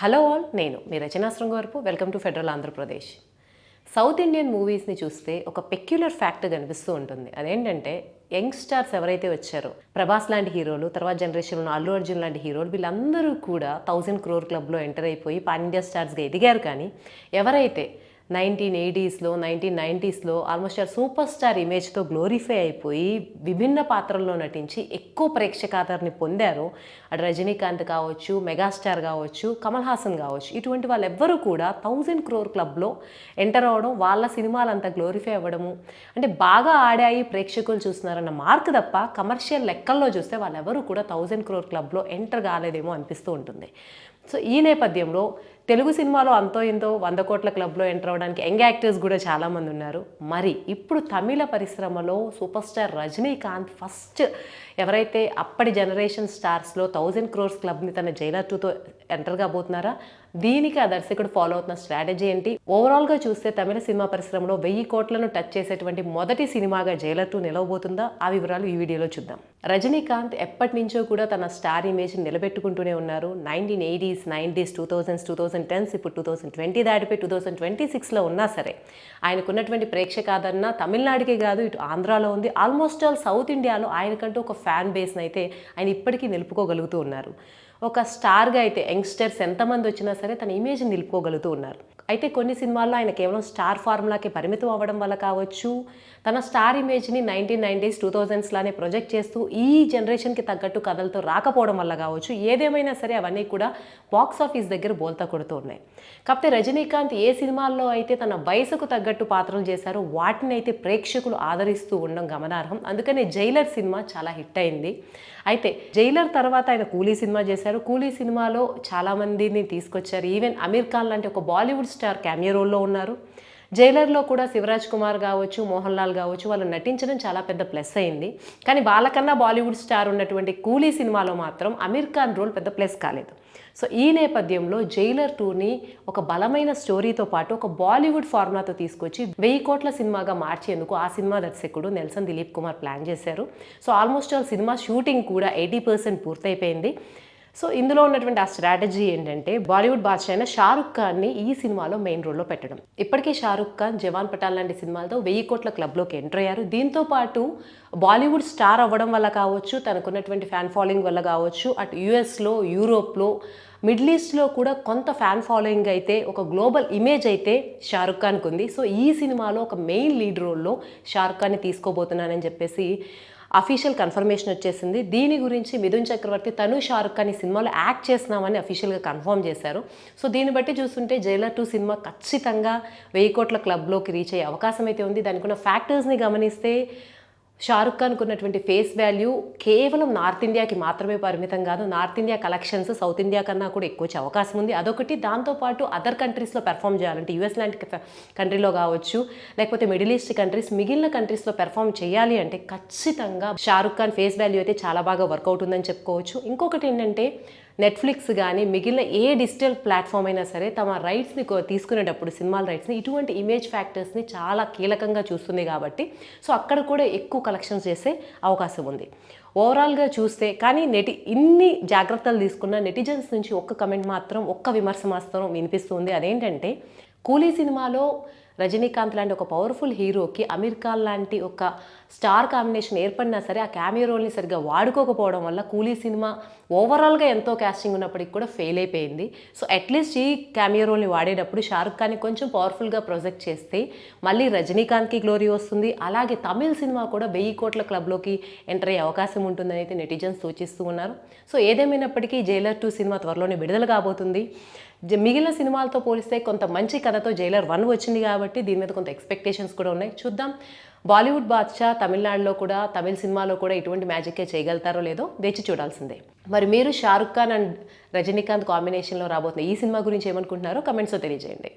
Hello all, నేను మీ Rachana Srungavarapu. Welcome to federal Andhra Pradesh. South Indian మూవీస్ని చూస్తే ఒక పెక్యులర్ ఫ్యాక్ట్ కనిపిస్తూ ఉంటుంది. అదేంటంటే యంగ్ స్టార్స్ ఎవరైతే వచ్చారో, ప్రభాస్ లాంటి హీరోలు, తర్వాత జనరేషన్లో అల్లు అర్జున్ లాంటి హీరోలు, వీళ్ళందరూ కూడా 1000 crore క్లబ్లో ఎంటర్ అయిపోయి పాన్ ఇండియా స్టార్స్గా ఎదిగారు. కానీ ఎవరైతే 1980sలో 1990sలో ఆల్మోస్ట్ సూపర్ స్టార్ ఇమేజ్తో గ్లోరిఫై అయిపోయి విభిన్న పాత్రల్లో నటించి ఎక్కువ ప్రేక్షకాదరణ పొందారో, అటు రజనీకాంత్ కావచ్చు, మెగాస్టార్ కావచ్చు, కమల్ హాసన్ కావచ్చు, ఇటువంటి వాళ్ళు ఎవ్వరూ కూడా 1000 crore క్లబ్లో ఎంటర్ అవ్వడం, వాళ్ళ సినిమాలు అంతా గ్లోరిఫై అవ్వడము, అంటే బాగా ఆడాయి ప్రేక్షకులు చూస్తున్నారన్న మార్క్ తప్ప కమర్షియల్ లెక్కల్లో చూస్తే వాళ్ళెవరూ కూడా 1000 crore క్లబ్లో ఎంటర్ కాలేదేమో అనిపిస్తూ ఉంటుంది. సో ఈ నేపథ్యంలో తెలుగు సినిమాలో అంతో ఇంతో 100 crore క్లబ్లో ఎంటర్ అవ్వడానికి యంగ్ యాక్టర్స్ కూడా చాలామంది ఉన్నారు. మరి ఇప్పుడు తమిళ పరిశ్రమలో సూపర్ స్టార్ రజనీకాంత్ ఫస్ట్ ఎవరైతే అప్పటి జనరేషన్ స్టార్స్లో 1000 crore క్లబ్ని తన జైలర్ 2తో ఎంటర్ కాబోతున్నారా, దీనికి ఆ దర్శకుడు ఫాలో అవుతున్న స్ట్రాటజీ ఏంటి, ఓవరాల్గా చూస్తే తమిళ సినిమా పరిశ్రమలో 1000 crore టచ్ చేసేటువంటి మొదటి సినిమాగా జైలర్ 2 నిలవబోతుందా, ఆ వివరాలు ఈ వీడియోలో చూద్దాం. రజనీకాంత్ ఎప్పటి నుంచో కూడా తన స్టార్ ఇమేజ్ని నిలబెట్టుకుంటూనే ఉన్నారు. 1980s, 90s, 2000s, 2010s, ఇప్పుడు 2020 దాటిపోయి 2026లో ఉన్నా సరే ఆయనకున్నటువంటి ప్రేక్షకాదరణ తమిళనాడుకే కాదు, ఇటు ఆంధ్రాలో ఉంది. ఆల్మోస్ట్ ఆల్ సౌత్ ఇండియాలో ఆయనకంటూ ఒక ఫ్యాన్ బేస్ని అయితే ఆయన ఇప్పటికీ నిలుపుకోగలుగుతూ ఉన్నారు. ఒక స్టార్గా అయితే యంగ్స్టర్స్ ఎంతమంది వచ్చినా సరే తన ఇమేజ్ని నిలుపుకోగలుగుతూ ఉన్నారు. అయితే కొన్ని సినిమాల్లో ఆయన కేవలం స్టార్ ఫార్ములాకి పరిమితం అవ్వడం వల్ల కావచ్చు, తన స్టార్ ఇమేజ్ని 1990s, 2000s లానే ప్రొజెక్ట్ చేస్తూ ఈ జనరేషన్కి తగ్గట్టు కథలతో రాకపోవడం వల్ల కావచ్చు, ఏదేమైనా సరే అవన్నీ కూడా బాక్స్ ఆఫీస్ దగ్గర బోల్తా కొడుతూ ఉన్నాయి. కాకపోతే రజనీకాంత్ ఏ సినిమాల్లో అయితే తన వయసుకు తగ్గట్టు పాత్రలు చేశారో వాటిని అయితే ప్రేక్షకులు ఆదరిస్తూ ఉండడం గమనార్హం. అందుకనే జైలర్ సినిమా చాలా హిట్ అయింది. అయితే జైలర్ తర్వాత ఆయన కూలీ సినిమా చేశారు. కూలీ సినిమాలో చాలామందిని తీసుకొచ్చారు. ఈవెన్ అమీర్ ఖాన్ లాంటి ఒక బాలీవుడ్ స్టార్ క్యామియో రోల్లో ఉన్నారు. జైలర్లో కూడా శివరాజ్ కుమార్ కావచ్చు, మోహన్ లాల్ కావచ్చు, వాళ్ళు నటించడం చాలా పెద్ద ప్లస్ అయింది. కానీ వాళ్ళకన్నా బాలీవుడ్ స్టార్ ఉన్నటువంటి కూలీ సినిమాలో మాత్రం అమీర్ ఖాన్ రోల్ పెద్ద ప్లస్ కాలేదు. సో ఈ నేపథ్యంలో జైలర్ 2ని ఒక బలమైన స్టోరీతో పాటు ఒక బాలీవుడ్ ఫార్ములాతో తీసుకొచ్చి 1000 crore సినిమాగా మార్చేందుకు ఆ సినిమా దర్శకుడు నెల్సన్ దిలీప్ కుమార్ ప్లాన్ చేశారు. So almost all cinema shooting కూడా 80% పూర్తయిపోయింది. సో ఇందులో ఉన్నటువంటి ఆ స్ట్రాటజీ ఏంటంటే బాలీవుడ్ బాద్షా అయిన షారుఖ్ ఖాన్ని ఈ సినిమాలో మెయిన్ రోల్లో పెట్టడం. ఇప్పటికీ షారుఖ్ ఖాన్ జవాన్ పఠాన్ లాంటి సినిమాలతో 1000 crore క్లబ్లోకి ఎంటర్ అయ్యారు. దీంతో పాటు బాలీవుడ్ స్టార్ అవ్వడం వల్ల కావచ్చు, తనకున్నటువంటి ఫ్యాన్ ఫాలోయింగ్ వల్ల కావచ్చు, అటు యుఎస్లో, యూరోప్లో, మిడిల్ ఈస్ట్లో కూడా కొంత ఫ్యాన్ ఫాలోయింగ్ అయితే, ఒక గ్లోబల్ ఇమేజ్ అయితే షారుఖ్ ఖాన్కి ఉంది. సో ఈ సినిమాలో ఒక మెయిన్ లీడ్ రోల్లో షారుఖ్ ఖాన్ని తీసుకోబోతున్నానని చెప్పేసి అఫీషియల్ కన్ఫర్మేషన్ వచ్చేసింది. దీని గురించి మిథున్ చక్రవర్తి తను షారుఖ్ ఖాన్ ఈ సినిమాలో యాక్ట్ చేస్తున్నామని అఫీషియల్గా కన్ఫర్మ్ చేశారు. సో దీన్ని బట్టి చూస్తుంటే జైలర్ 2 సినిమా ఖచ్చితంగా 1000 crore క్లబ్లోకి రీచ్ అయ్యే అవకాశం అయితే ఉంది. దానికి ఉన్న ఫ్యాక్టర్స్ని గమనిస్తే షారుఖ్ ఖాన్కు ఉన్నటువంటి ఫేస్ వాల్యూ కేవలం నార్త్ ఇండియాకి మాత్రమే పరిమితం కాదు. North India collections south India కన్నా కూడా ఎక్కువ వచ్చే అవకాశం ఉంది. అదొకటి. దాంతోపాటు అదర్ కంట్రీస్లో పెర్ఫామ్ చేయాలంటే యూఎస్ లాంటి కంట్రీలో కావచ్చు, లేకపోతే మిడిల్ ఈస్ట్ కంట్రీస్, మిగిలిన కంట్రీస్లో పెర్ఫామ్ చేయాలి అంటే ఖచ్చితంగా షారుఖ్ ఖాన్ ఫేస్ వాల్యూ అయితే చాలా బాగా వర్కౌట్ ఉందని చెప్పుకోవచ్చు. ఇంకొకటి ఏంటంటే నెట్ఫ్లిక్స్ కానీ మిగిలిన ఏ డిజిటల్ ప్లాట్ఫామ్ అయినా సరే తమ రైట్స్ని తీసుకునేటప్పుడు, సినిమాల రైట్స్ని, ఇటువంటి ఇమేజ్ ఫ్యాక్టర్స్ని చాలా కీలకంగా చూస్తుంది కాబట్టి సో అక్కడ కూడా ఎక్కువ కలెక్షన్స్ చేసే అవకాశం ఉంది. ఓవరాల్గా చూస్తే కానీ ఇన్ని జాగ్రత్తలు తీసుకున్న నెటిజన్స్ నుంచి ఒక్క కమెంట్ మాత్రం, ఒక్క విమర్శ మాత్రం వినిపిస్తుంది. అదేంటంటే కూలీ సినిమాలో రజనీకాంత్ లాంటి ఒక పవర్ఫుల్ హీరోకి అమీర్ ఖాన్ లాంటి ఒక స్టార్ కాంబినేషన్ ఏర్పడినా సరే ఆ క్యామియో రోల్ని సరిగ్గా వాడుకోకపోవడం వల్ల కూలీ సినిమా ఓవరాల్గా ఎంతో కాస్టింగ్ ఉన్నప్పటికీ కూడా ఫెయిల్ అయిపోయింది. సో అట్లీస్ట్ ఈ క్యామియో రోల్ని వాడేటప్పుడు షారుఖ్ ఖాన్ని కొంచెం పవర్ఫుల్గా ప్రొజెక్ట్ చేస్తే మళ్ళీ రజనీకాంత్కి గ్లోరీ వస్తుంది. అలాగే తమిళ సినిమా కూడా 1000 crore క్లబ్లోకి ఎంటర్ అయ్యే అవకాశం ఉంటుందని అయితే నెటిజన్స్ సూచిస్తూ ఉన్నారు. సో ఏదేమైనప్పటికీ జైలర్ 2 సినిమా త్వరలోనే విడుదల కాబోతుంది. మిగిలిన సినిమాలతో పోలిస్తే కొంత మంచి కథతో జైలర్ 1 వచ్చింది కాబట్టి దీని మీద కొంత ఎక్స్పెక్టేషన్స్ కూడా ఉన్నాయి. చూద్దాం బాలీవుడ్ బాద్షా తమిళనాడులో కూడా, తమిళ సినిమాలో కూడా ఇటువంటి మ్యాజిక్కే చేయగలుగుతారో లేదో వేచి చూడాల్సిందే. మరి మీరు షారుఖ్ ఖాన్ అండ్ రజనీకాంత్ కాంబినేషన్లో రాబోతున్న ఈ సినిమా గురించి ఏమనుకుంటున్నారో కమెంట్స్లో తెలియజేయండి.